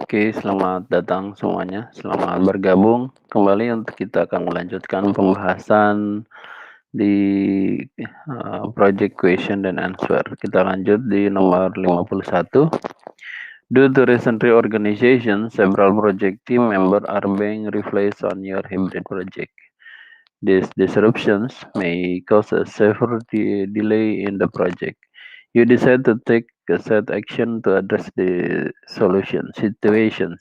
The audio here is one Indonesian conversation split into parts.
Oke, selamat datang semuanya. Selamat bergabung kembali untuk kita akan melanjutkan pembahasan di project question dan answer. Kita lanjut di nomor 51. Due to recent reorganization, several project team members are being replaced on your hybrid project. These disruptions may cause a severe delay in the project. You decide to take a set action to address the solution situations.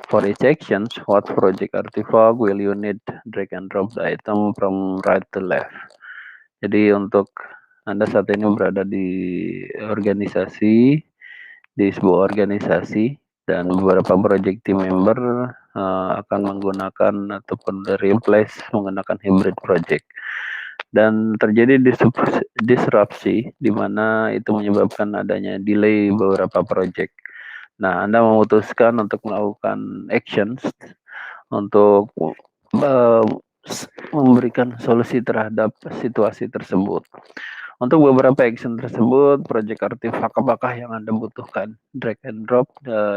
For each action, what project artifact will you need? Drag and drop the item from right to left. Jadi untuk Anda saat ini berada di organisasi, di sebuah organisasi, dan beberapa project team member akan menggunakan ataupun replace menggunakan hybrid project, dan terjadi disrupsi di mana itu menyebabkan adanya delay beberapa project. Nah, Anda memutuskan untuk melakukan actions untuk memberikan solusi terhadap situasi tersebut. Untuk beberapa action tersebut, project artifact apakah yang Anda butuhkan? Drag and drop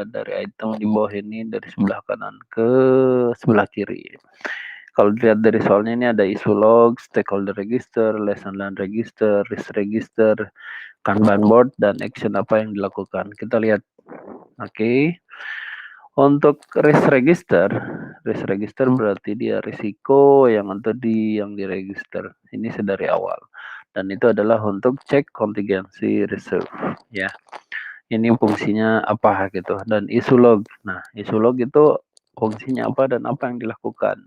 dari item di bawah ini dari sebelah kanan ke sebelah kiri. Kalau dilihat dari soalnya ini ada issue log, stakeholder register, lesson learned register, risk register, Kanban board, dan action apa yang dilakukan. Kita lihat. Oke. Untuk risk register berarti dia risiko yang diregister. Ini sedari awal. Dan itu adalah untuk cek contingency reserve, ya. Ini fungsinya apa gitu. Dan issue log. Nah, issue log itu fungsinya apa dan apa yang dilakukan.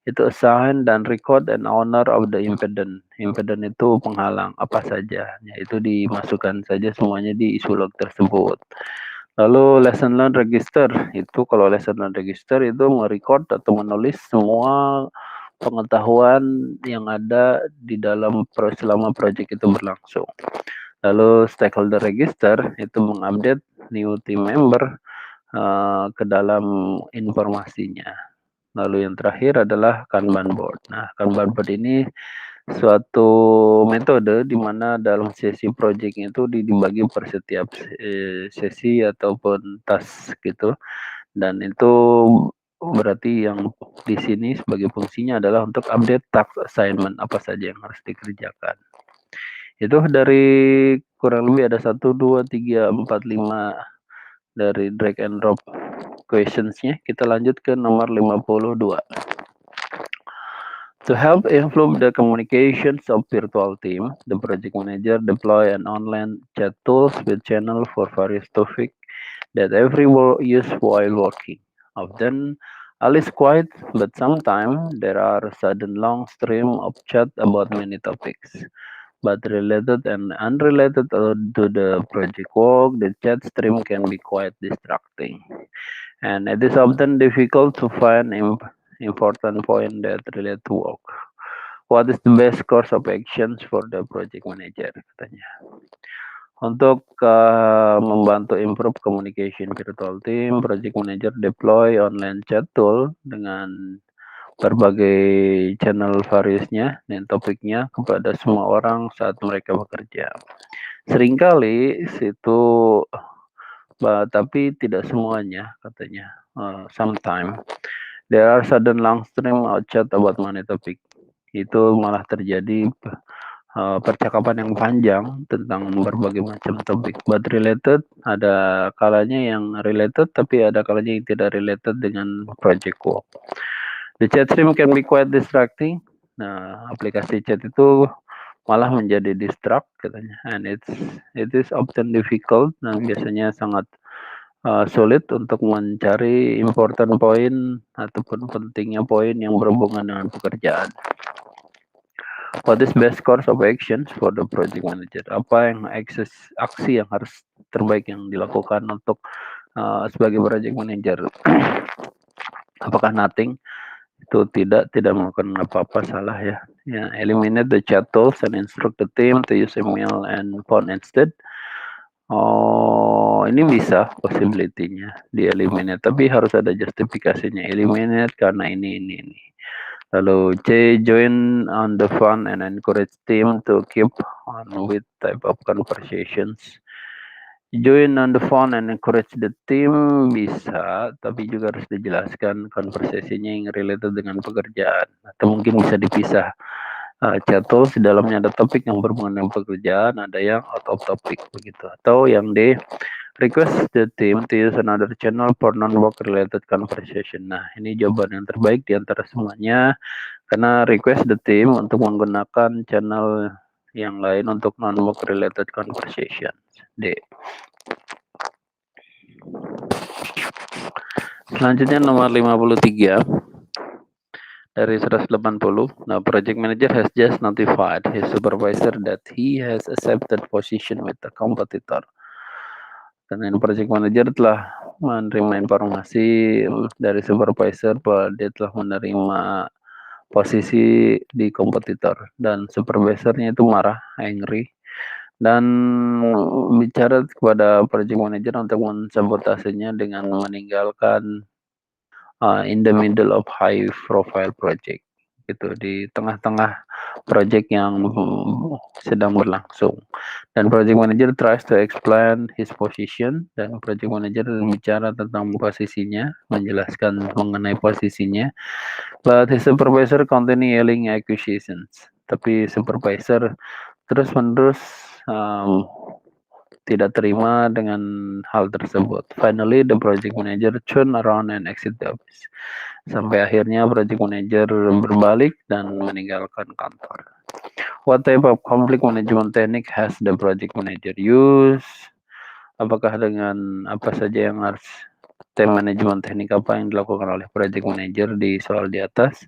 Itu assign dan record an owner of the impedance. Impedance itu penghalang apa saja. Ya, itu dimasukkan saja semuanya di issue log tersebut. Lalu lesson learn register, itu kalau lesson learn register itu merecord atau menulis semua pengetahuan yang ada di dalam selama project itu berlangsung. Lalu stakeholder register itu mengupdate new team member ke dalam informasinya. Lalu yang terakhir adalah Kanban board. Nah, Kanban board ini suatu metode di mana dalam sesi project itu dibagi per setiap sesi ataupun task gitu, dan itu berarti yang di sini sebagai fungsinya adalah untuk update task assignment apa saja yang harus dikerjakan. Itu dari kurang lebih ada 1, 2, 3, 4, 5 dari drag and drop questionsnya. Kita lanjut ke nomor 52. To help improve the communications of virtual team, the project manager deploy an online chat tools with channel for various topics that everyone use while working. Often, all is quiet, but sometimes there are sudden long stream of chat about many topics. But related and unrelated to the project work, the chat stream can be quite distracting. And it is often difficult to find important point that relate to work. What is the best course of actions for the project manager, katanya. Untuk membantu improve communication virtual team, project manager deploy online chat tool dengan berbagai channel variasnya dan topiknya kepada semua orang saat mereka bekerja. Seringkali situ, tapi tidak semuanya, katanya. Sometimes there are sudden long stream of chat about money topic. Itu malah terjadi percakapan yang panjang tentang berbagai macam topik. But related, ada kalanya yang related, tapi ada kalanya yang tidak related dengan project work. The chat stream can be quite distracting. Nah, aplikasi chat itu malah menjadi distract, katanya. And it is often difficult. Nah, biasanya sangat sulit untuk mencari important point ataupun pentingnya poin yang berhubungan dengan pekerjaan. What is best course of actions for the project manager? Apa yang aksi yang harus terbaik yang dilakukan untuk sebagai project manager? Apakah nothing? Itu tidak melakukan apa-apa, salah ya. Eliminate the chat tools and instruct the team to use email and phone instead. Oh, ini bisa possibility-nya di eliminate, tapi harus ada justifikasinya. Eliminate karena ini. Lalu C, join on the fun and encourage team to keep on with type of conversations. Join on the phone and encourage the team bisa, tapi juga harus dijelaskan konversasinya yang related dengan pekerjaan, atau mungkin bisa dipisah. Chat tools di dalamnya ada topik yang berhubungan dengan pekerjaan, ada yang out of topic begitu. Atau yang D, request the team to use another channel for non-work related conversation. Nah, ini jawaban yang terbaik di antara semuanya, karena request the team untuk menggunakan channel yang lain untuk non-work related conversation. D. Selanjutnya nomor 53 dari 180. Now, project manager has just notified his supervisor that he has accepted position with the competitor. Dan project manager telah menerima informasi dari supervisor bahwa dia telah menerima posisi di kompetitor, dan supervisornya itu marah, angry, dan bicara kepada project manager untuk mensabotasinya dengan meninggalkan in the middle of high profile project, gitu, di tengah-tengah project yang sedang berlangsung. Dan project manager tries to explain his position, dan project manager bicara tentang posisinya, menjelaskan mengenai posisinya, but his supervisor continue yelling accusations. Tapi supervisor terus-menerus tidak terima dengan hal tersebut. Finally, the project manager turn around and exit the office. Sampai akhirnya project manager berbalik dan meninggalkan kantor. What type of conflict management technique has the project manager use? Apakah dengan apa saja yang harus management teknik apa yang dilakukan oleh project manager di soal di atas?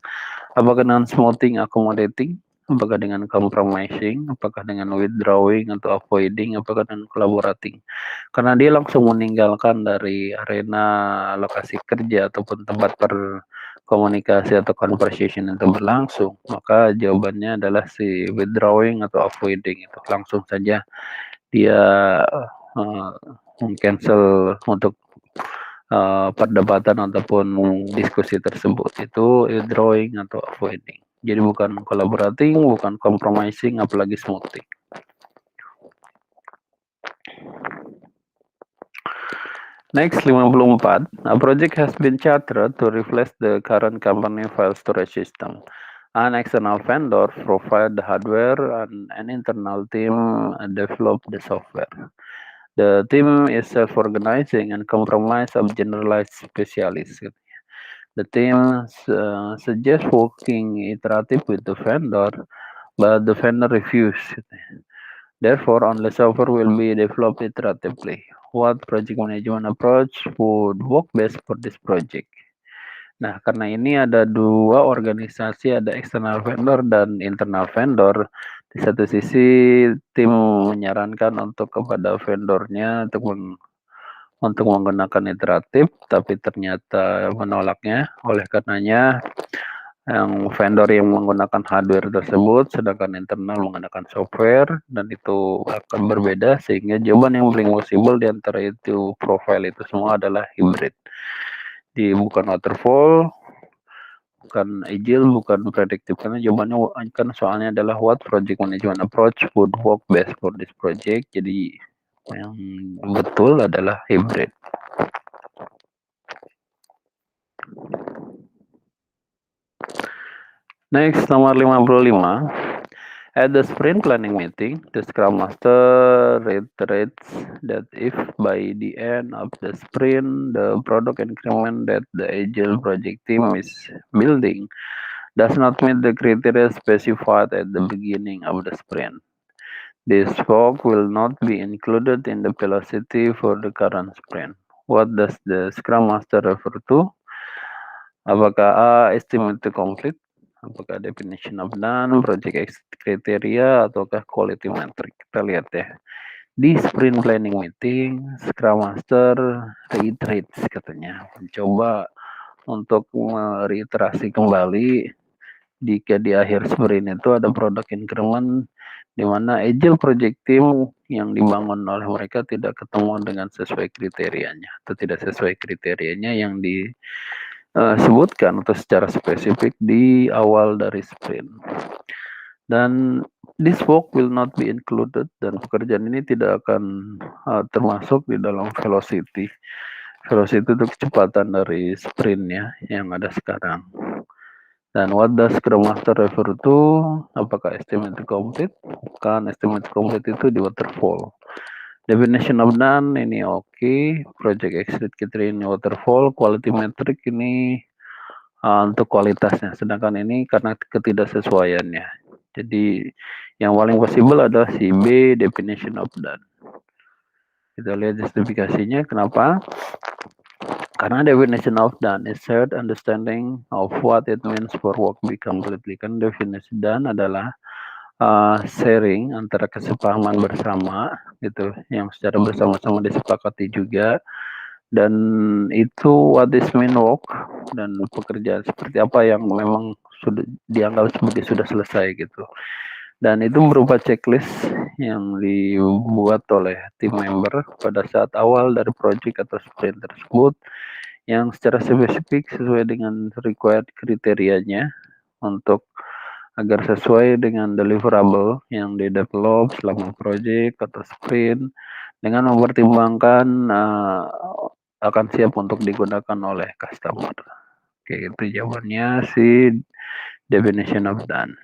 Apakah dengan smoothing, accommodating? Apakah dengan compromising? Apakah dengan withdrawing atau avoiding? Apakah dengan collaborating? Karena dia langsung meninggalkan dari arena lokasi kerja ataupun tempat komunikasi atau conversation itu berlangsung, maka jawabannya adalah si withdrawing atau avoiding. Itu langsung saja dia cancel untuk perdebatan ataupun diskusi tersebut. Itu withdrawing atau avoiding. Jadi bukan collaborating, bukan compromising, apalagi smoothing. Next, 54. A project has been chartered to replace the current company file storage system. An external vendor provide the hardware and an internal team develop the software. The team is self-organizing and comprised of generalized specialists. The team suggests working iterative with the vendor, but the vendor refused. Therefore, only software will be developed iteratively. What project management approach would work best for this project? Nah, karena ini ada dua organisasi, ada external vendor dan internal vendor. Di satu sisi, tim menyarankan untuk kepada vendornya untuk menggunakan iteratif, tapi ternyata menolaknya. Oleh karenanya, yang vendor yang menggunakan hardware tersebut, sedangkan internal menggunakan software, dan itu akan berbeda, sehingga jawaban yang paling possible di antara itu profile itu semua adalah hybrid. Di bukan waterfall, bukan agile, bukan predictive, karena jawabannya kan soalnya adalah what project management approach would work best for this project. Jadi yang betul adalah hybrid. Next, nomor 55. At the sprint planning meeting, the Scrum Master reiterates that if by the end of the sprint, the product increment that the Agile project team is building does not meet the criteria specified at the beginning of the sprint, this work will not be included in the velocity for the current sprint. What does the Scrum Master refer to? Apakah A, estimate to complete? Apakah definition of done, project criteria, ataukah quality metric? Kita lihat ya. Di sprint planning meeting, Scrum Master reiterates katanya, mencoba untuk mereiterasi kembali jika di akhir sprint itu ada product increment di mana agile project team yang dibangun oleh mereka tidak ketemu dengan sesuai kriterianya atau tidak sesuai kriterianya yang disebutkan atau secara spesifik di awal dari sprint. Dan this work will not be included, dan pekerjaan ini tidak akan termasuk di dalam velocity. Velocity itu kecepatan dari sprintnya yang ada sekarang. Dan what does Scrum Master refer to? Apakah estimate to complete? Bukan, estimate to complete itu di waterfall. Definition of done ini oke. Project exit criteria ini waterfall. Quality metric ini untuk kualitasnya. Sedangkan ini karena ketidaksesuaiannya. Jadi yang paling possible adalah si B, definition of done. Kita lihat justifikasinya kenapa. Karena definition of done is shared understanding of what it means for work be completely. Kan definisi done adalah sharing antara kesepahaman bersama gitu, yang secara bersama-sama disepakati juga, dan itu what is mean work, dan pekerjaan seperti apa yang memang sudah dianggap sebagai sudah selesai gitu. Dan itu berupa checklist yang dibuat oleh tim member pada saat awal dari project atau sprint tersebut, yang secara spesifik sesuai dengan required kriterianya untuk agar sesuai dengan deliverable yang di-develop selama project atau sprint, dengan mempertimbangkan akan siap untuk digunakan oleh customer. Oke, itu jawabannya si definition of done.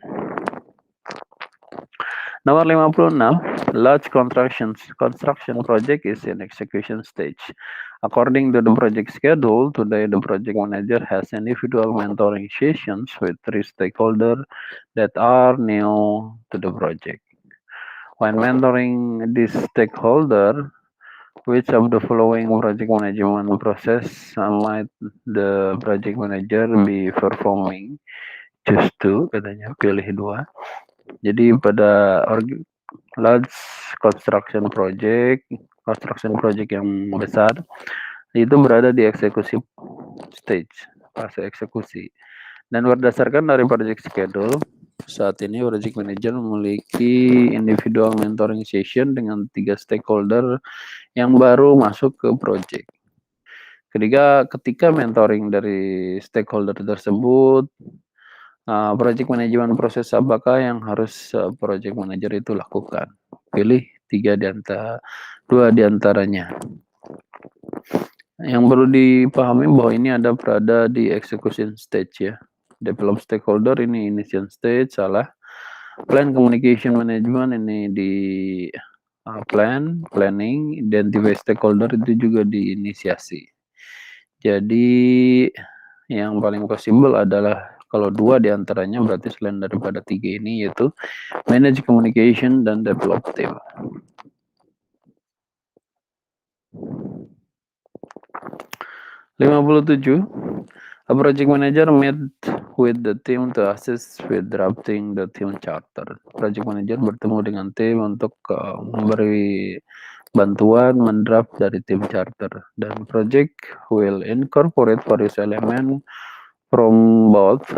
Nomor 56, large construction project is in execution stage. According to the project schedule, today the project manager has individual mentoring sessions with 3 stakeholders that are new to the project. When mentoring this stakeholder, which of the following project management process might the project manager be performing? Choose 2, katanya, pilih 2. Jadi pada large construction project yang besar itu berada di eksekusi stage, fase eksekusi. Dan berdasarkan dari project schedule, saat ini project manager memiliki individual mentoring session dengan 3 stakeholder yang baru masuk ke project. Ketika mentoring dari stakeholder tersebut, project management proses apakah yang harus project manager itu lakukan? Pilih 2 diantaranya. Yang perlu dipahami bahwa ini berada di execution stage ya. Develop stakeholder ini initial stage, salah. Plan communication management ini di planning, identify stakeholder itu juga di inisiasi. Jadi yang paling possible adalah kalau 2 diantaranya, berarti selain daripada 3 ini, yaitu manage communication dan develop team. 57. A project manager met with the team to assist with drafting the team charter. Project manager bertemu dengan tim untuk memberi bantuan mendraft dari tim charter. Dan project will incorporate various element from both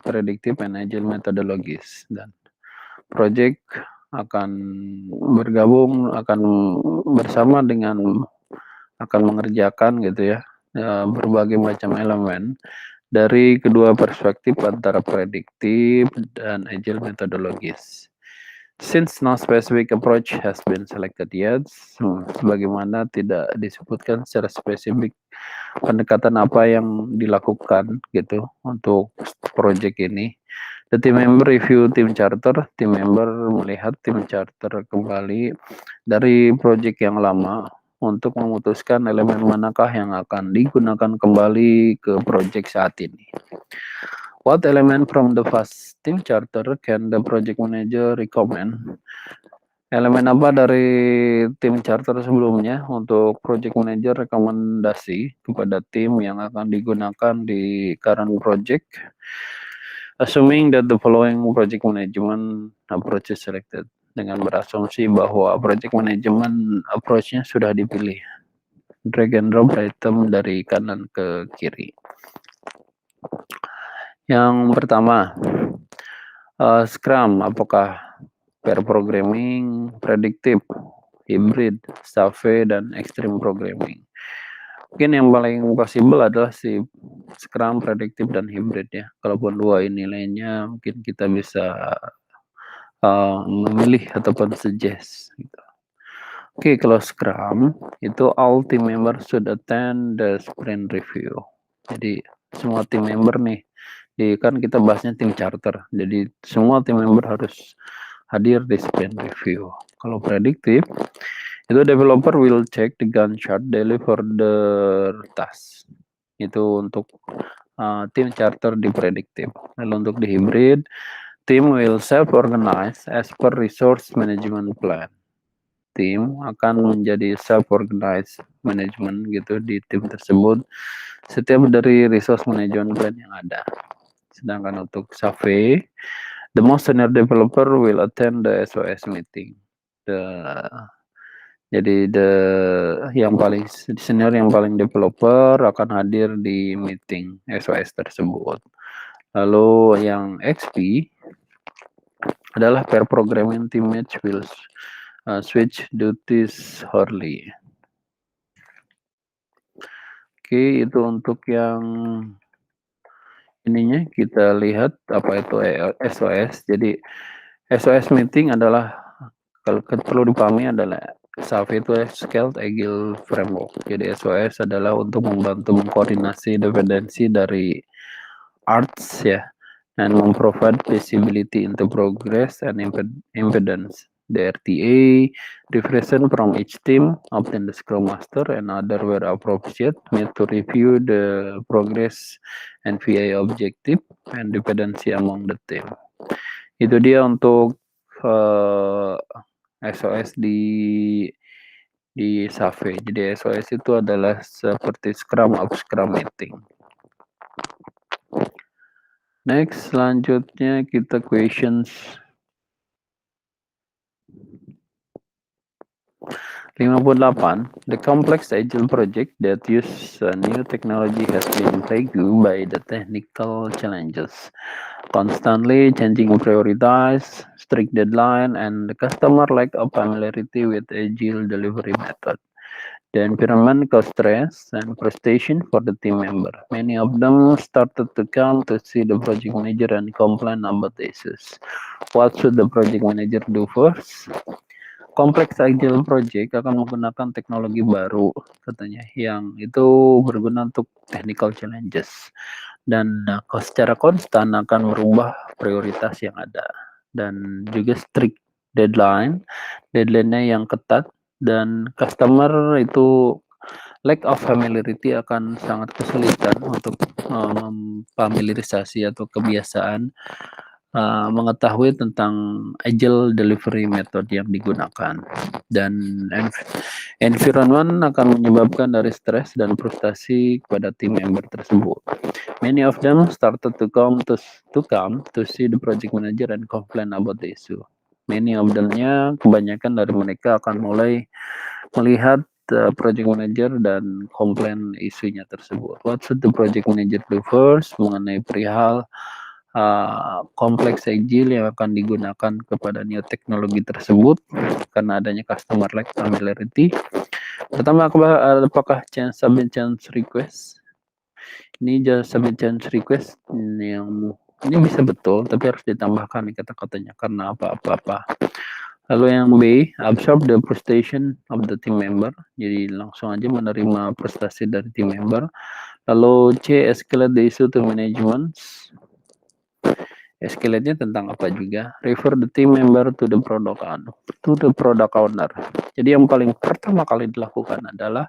predictive and agile methodologies. Dan project akan bergabung, akan bersama dengan, akan mengerjakan gitu ya, berbagai macam elemen dari kedua perspektif antara prediktif dan agile methodologies. Since no specific approach has been selected yet, sebagaimana tidak disebutkan secara spesifik pendekatan apa yang dilakukan gitu untuk project ini. The team member review tim charter, tim member melihat tim charter kembali dari project yang lama untuk memutuskan elemen manakah yang akan digunakan kembali ke project saat ini. What element from the past team charter can the project manager recommend? Elemen apa dari tim charter sebelumnya untuk project manager rekomendasi kepada tim yang akan digunakan di current project? Assuming that the following project management approach is selected. Dengan berasumsi bahwa project management approach-nya sudah dipilih. Drag and drop item dari kanan ke kiri. Yang pertama, Scrum, apakah pair programming, predictive, hybrid, SAFe, dan extreme programming? Mungkin yang paling possible adalah si Scrum, predictive, dan hybrid ya. Kalaupun 2 ini nilainya mungkin kita bisa memilih ataupun suggest gitu. Oke, kalau Scrum itu all team members should attend the sprint review. Jadi semua team member nih, kan kita bahasnya tim charter. Jadi semua team member harus hadir di sprint review. Kalau prediktif, itu developer will check the Gantt chart daily for the task. Itu untuk tim charter di prediktif. Lalu untuk di hybrid, team will self-organize as per resource management plan. Tim akan menjadi self-organized management gitu di tim tersebut setiap dari resource management plan yang ada. Sedangkan untuk Safe, the most senior developer will attend the SOS meeting. Jadi yang paling senior, yang paling developer akan hadir di meeting SOS tersebut. Lalu yang XP adalah pair programming teammates will switch duties hourly. Oke, itu untuk yang ininya kita lihat apa itu SOS. Jadi SOS meeting adalah, kalau perlu dipahami, adalah SAFe itu Scaled Agile Framework. Jadi SOS adalah untuk membantu mengkoordinasi dependensi dari arts ya, and provide visibility into progress and impedance. The RTA represent from each team, obtain the Scrum Master and other where appropriate, need to review the progress and VA objective and dependency among the team. Itu dia untuk SOS di Safe. Jadi SOS itu adalah seperti Scrum of Scrum meeting. Next, selanjutnya kita questions 58. The complex agile project that use new technology has been plagued by the technical challenges, constantly changing priorities, strict deadline, and the customer lack of familiarity with agile delivery method. The environment caused stress and frustration for the team member. Many of them started to come to see the project manager and complain about the issues. What should the project manager do first? Kompleks agile project akan menggunakan teknologi baru katanya yang itu berguna untuk technical challenges dan secara konstan akan merubah prioritas yang ada, dan juga strict deadline-nya yang ketat, dan customer itu lack of familiarity akan sangat kesulitan untuk familiarisasi atau kebiasaan mengetahui tentang agile delivery method yang digunakan, dan environment akan menyebabkan dari stres dan frustasi kepada tim member tersebut. Many of them started to come to see the project manager and complain about the issue. Many of them-nya, kebanyakan dari mereka akan mulai melihat project manager dan komplain isunya tersebut. What should the project manager do first mengenai perihal kompleks agile yang akan digunakan kepada new teknologi tersebut karena adanya customer like familiarity? Pertama, apakah submit change request? Ini submit change request yang ini bisa betul, tapi harus ditambahkan nih kata-katanya karena apa-apa. Lalu yang B, absorb the frustration of the team member. Jadi langsung aja menerima frustasi dari team member. Lalu C, escalate the issue to management. Escalate-nya tentang apa juga? Refer the team member to the product owner. Jadi yang paling pertama kali dilakukan adalah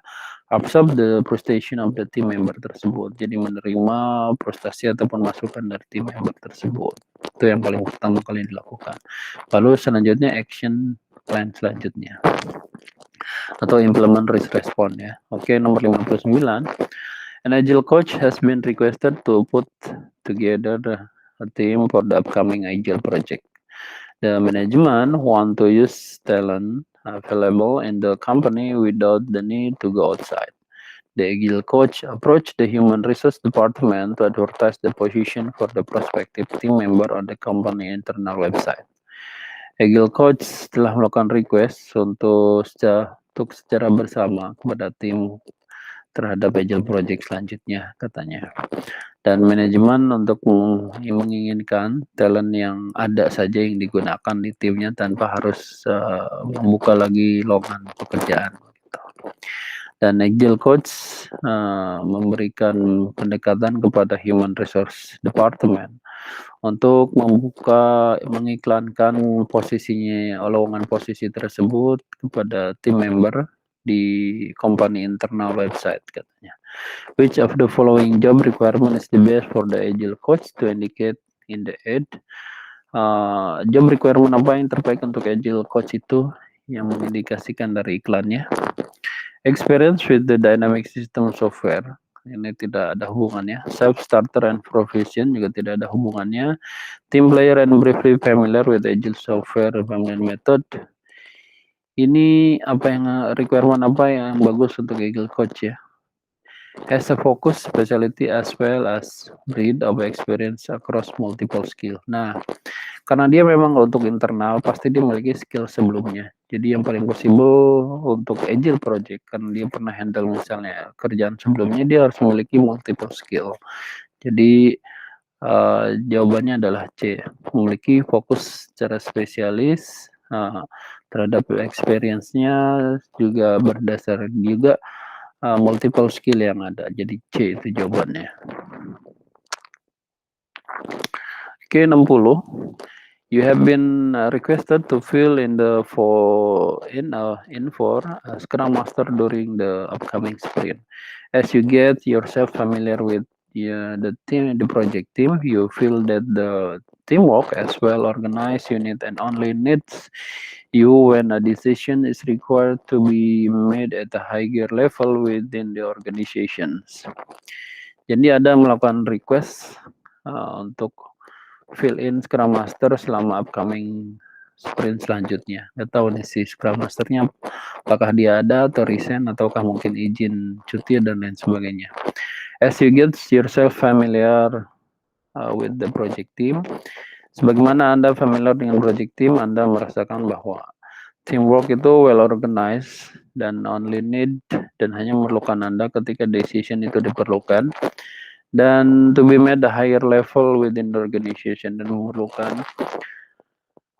absorb the frustration of the team member tersebut. Jadi menerima frustasi ataupun masukan dari team member tersebut. Itu yang paling pertama kali dilakukan. Lalu selanjutnya action plan selanjutnya. Atau implement risk response ya. Oke, nomor 59. An agile coach has been requested to put together a team for the upcoming agile project. The management want to use talent available in the company without the need to go outside. The agile coach approached the human resource department to advertise the position for the prospective team member on the company internal website. Agile coach telah melakukan request untuk secara bersama kepada tim terhadap agile project selanjutnya katanya. Dan manajemen untuk menginginkan talent yang ada saja yang digunakan di timnya tanpa harus membuka lagi lowongan pekerjaan. Gitu. Dan Agile Coach memberikan pendekatan kepada Human Resource Department untuk mengiklankan posisinya, lowongan posisi tersebut kepada tim member di company internal website katanya. Which of the following job requirement is the best for the Agile Coach to indicate in the ad? Job requirement apa yang terbaik untuk Agile Coach itu yang mengindikasikan dari iklannya? Experience with the dynamic system software, ini tidak ada hubungannya. Self starter and proficient juga tidak ada hubungannya. Team player and briefly familiar with Agile software development method. Ini apa yang requirement apa yang bagus untuk Agile Coach ya? Has a focus specialty as well as breadth of experience across multiple skill. Nah, karena dia memang untuk internal pasti dia memiliki skill sebelumnya. Jadi yang paling possible untuk Agile project karena dia pernah handle misalnya kerjaan sebelumnya, dia harus memiliki multiple skill. Jadi jawabannya adalah C, memiliki fokus secara spesialis terhadap experience-nya, juga berdasar juga multiple skill yang ada. Jadi C itu jawabannya. Oke, 60. You have been requested to fill in for Scrum Master during the upcoming sprint. As you get yourself familiar with the project team, you feel that the teamwork as well organized unit and only needs you when a decision is required to be made at a higher level within the organizations. Jadi ada melakukan request untuk fill in Scrum Master selama upcoming sprint selanjutnya. Nggak tahu nih si Scrum Masternya apakah dia ada atau resign ataukah mungkin izin cuti dan lain sebagainya. As you get yourself familiar with the project team, sebagaimana Anda familiar dengan project team, Anda merasakan bahwa teamwork itu well organized dan only need dan hanya memerlukan Anda ketika decision itu diperlukan, dan to be made a higher level within the organization, dan memerlukan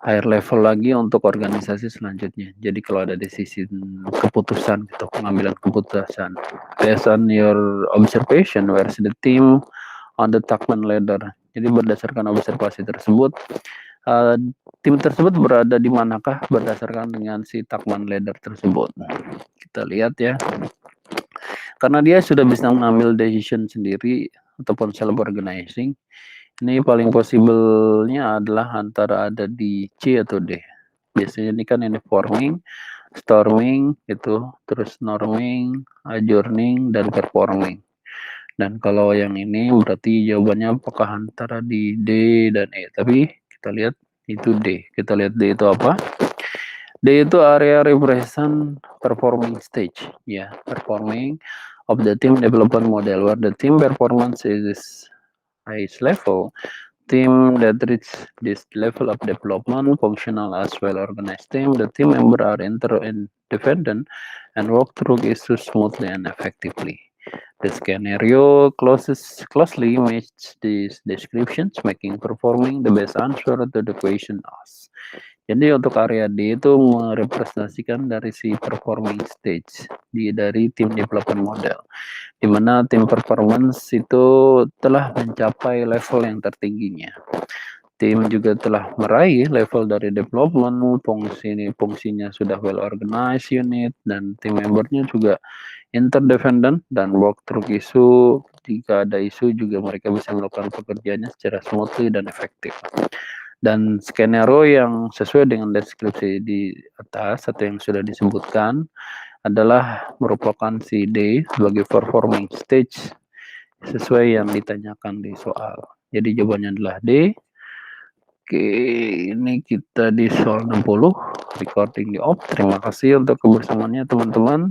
higher level lagi untuk organisasi selanjutnya. Jadi kalau ada decision keputusan gitu, pengambilan keputusan based on your observation where's the team on the Tuckman ladder. Jadi berdasarkan observasi tersebut, tim tersebut berada di manakah berdasarkan dengan si Tuckman ladder tersebut. Kita lihat ya. Karena dia sudah bisa mengambil decision sendiri ataupun self organizing, ini paling possible-nya adalah antara ada di C atau D. Biasanya ini kan ini forming, storming itu, terus norming, adjourning, dan performing. Dan kalau yang ini berarti jawabannya apakah antara di D dan E. Tapi kita lihat itu D. Kita lihat D itu apa? D itu area represent performing stage, ya, performing of the team development model, where the team performance is highest level. Team that reach this level of development, functional as well organized team, the team member are interdependent and work through issues smoothly and effectively. The scenario closely match these descriptions, making performing the best answer to the question asked. Jadi untuk area D itu merepresentasikan dari si performing stage dari tim development model, di mana tim performance itu telah mencapai level yang tertingginya. Tim juga telah meraih level dari development, fungsinya sudah well organized unit, dan tim membernya juga interdependent dan work through isu. Jika ada isu juga mereka bisa melakukan pekerjaannya secara smoothly dan efektif. Dan skenario yang sesuai dengan deskripsi di atas atau yang sudah disebutkan adalah merupakan si D sebagai performing stage sesuai yang ditanyakan di soal. Jadi jawabannya adalah D. Oke, ini kita di soal 60, recording di off. Terima kasih untuk kebersamaannya teman-teman.